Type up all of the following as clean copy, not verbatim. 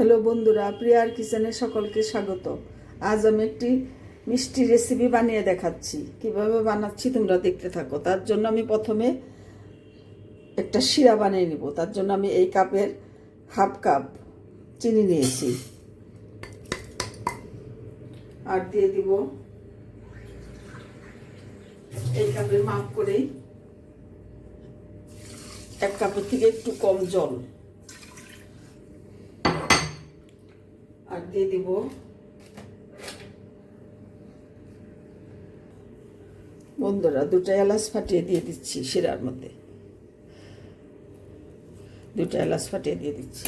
Hello বন্ধুরা, প্রিয়ার কিচেনে সকলকে স্বাগত। আজ আমি একটি মিষ্টি রেসিপি বানিয়ে দেখাচ্ছি। কিভাবে বানাচ্ছি তোমরা দেখতে থাকো। তার জন্য আমি প্রথমে একটা শিরা বানিয়ে নিব। তার জন্য আমি এই কাপের হাফ কাপ চিনি নিয়েছি, আর দিয়ে দিব এই কাপের মাপ করেই এক কাপের থেকে একটু কম জল, আর দিয়ে দিব বন্ধুরা দুটো এলাচ ফাটিয়ে দিয়ে দিচ্ছি শিরার মধ্যে। দুটো এলাচ ফাটিয়ে দিয়ে দিচ্ছি,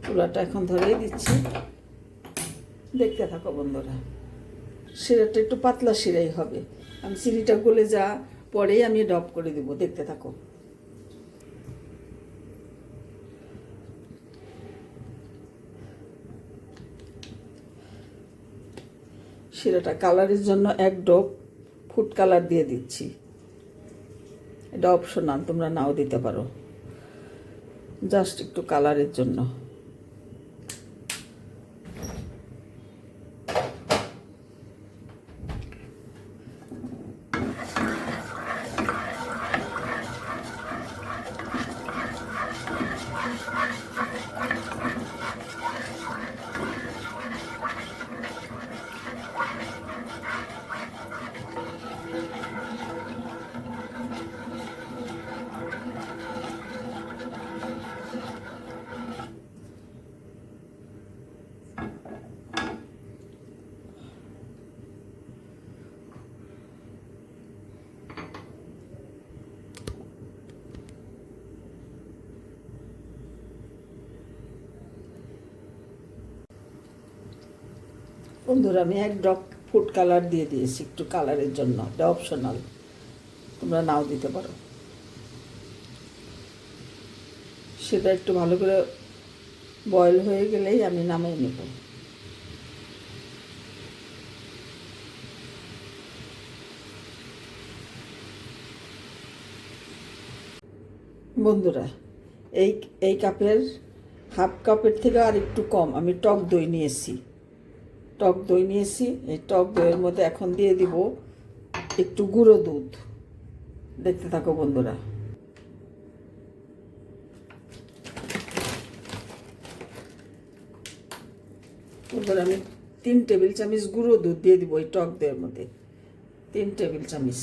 চুলাটা এখন ধরিয়ে দিচ্ছি। দেখতে থাকো বন্ধুরা। শিরাটা একটু পাতলা শিরাই হবে। আমি চিনিটা গলে যা পরেই আমি ডব করে দিব। দেখতে থাকো। শিরাটা কালারের জন্য এক ডব ফুড কালার দিয়ে দিচ্ছি। এটা অপশনাল, তোমরা নাও দিতে পারো, জাস্ট একটু কালারের জন্য। বন্ধুরা আমি এক ড্রপ ফুড কালার দিয়ে দিয়েছি একটু কালারের জন্য। এটা অপশনাল, তোমরা নাও দিতে পারো। সেটা একটু ভালো করে বয়েল হয়ে গেলেই আমি নামিয়ে নেব। বন্ধুরা এই এই কাপের হাফ কাপের থেকে আর একটু কম আমি টক দই নিয়েছি। এই টক দইয়ের মধ্যে এখন দিয়ে দিব একটু গুঁড়ো দুধ। দেখতে থাকো বন্ধুরা। আমি 3 টেবিল চামচ গুঁড়ো দুধ দিয়ে দিব এই টক দইয়ের মধ্যে। 3 টেবিল চামচ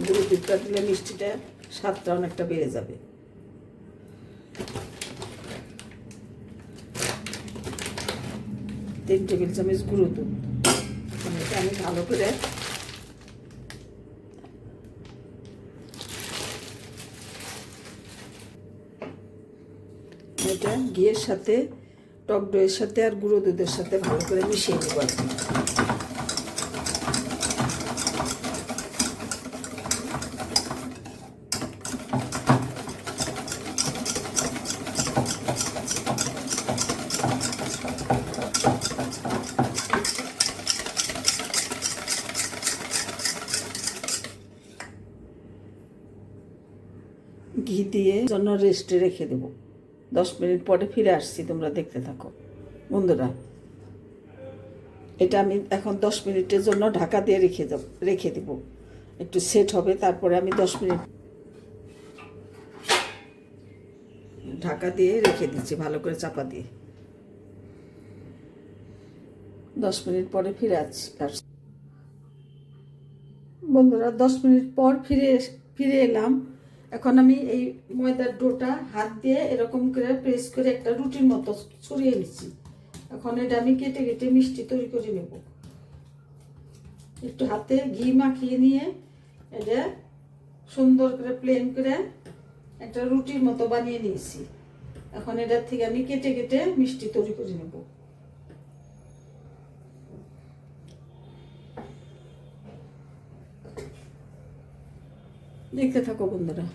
গুঁড়ো দুধটা দিলে মিষ্টিটা স্বাদটা অনেকটা বেড়ে যাবে। তিন টেবিল চামচ গুঁড়ো দুধ। এটা আমি ভালো করে এটা ঘিয়ের সাথে টক দইয়ের সাথে আর গুঁড়ো দুধের সাথে ভালো করে মিশিয়ে নেব। ঘি দিয়ে জন্য রেস্টে রেখে দেব। 10 মিনিট পরে ফিরে আসছি, তোমরা দেখতে থাকো বন্ধুরা। এটা আমি এখন 10 মিনিটের জন্য ঢাকা দিয়ে রেখে দেব। একটু সেট হবে, তারপরে আমি 10 মিনিট ঢাকা দিয়ে রেখে দিচ্ছি ভালো করে চাপা দিয়ে। 10 মিনিট পরে ফিরে আসছি বন্ধুরা। 10 মিনিট পর ফিরে এলাম। এখন আমি এই ময়দার ডোটা হাত দিয়ে এরকম করে প্রেস করে একটা রুটির মতো ছড়িয়ে নিচ্ছি। এখন এটা আমি কেটে কেটে মিষ্টি তৈরি করে নেব। একটু হাতে ঘি মাখিয়ে নিয়ে এটা সুন্দর করে প্লেন করে একটা রুটির মতো বানিয়ে নিয়েছি। এখন এটার থেকে আমি কেটে কেটে মিষ্টি তৈরি করে নেব। দেখতে থাকো বন্ধুরা।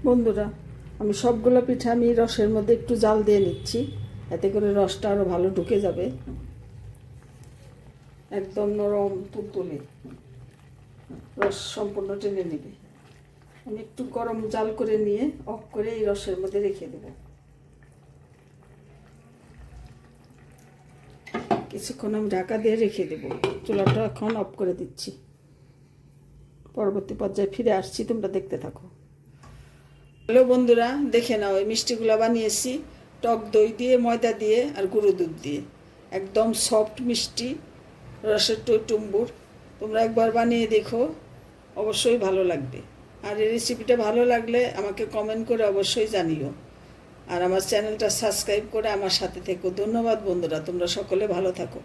বন্ধুরা, আমি সবগুলো পিঠা আমি রসের মধ্যে একটু জাল দিয়ে নিচ্ছি, এতে করে রসটা আরও ভালো ঢুকে যাবে। একদম নরম তুলতুলে রস সম্পূর্ণ টেনে নেবে। আমি একটু গরম জাল করে নিয়ে অফ করে এই রসের মধ্যে রেখে দেব। কিছুক্ষণ আমি ঢাকা দিয়ে রেখে দেব। চুলাটা এখন অফ করে দিচ্ছি। পরবর্তী পর্যায়ে ফিরে আসছি, তোমরা দেখতে থাকো। হ্যালো বন্ধুরা, দেখে নাও এই মিষ্টিগুলো বানিয়েছি টক দই দিয়ে, ময়দা দিয়ে আর গুঁড়ো দুধ দিয়ে। একদম সফট মিষ্টি রসের টইটুম্বুর। তোমরা একবার বানিয়ে দেখো, অবশ্যই ভালো লাগবে। আর এই রেসিপিটা ভালো লাগলে আমাকে কমেন্ট করে অবশ্যই জানিও। আর আমার চ্যানেলটা সাবস্ক্রাইব করে আমার সাথে থেকো। ধন্যবাদ বন্ধুরা, তোমরা সকলে ভালো থাকো।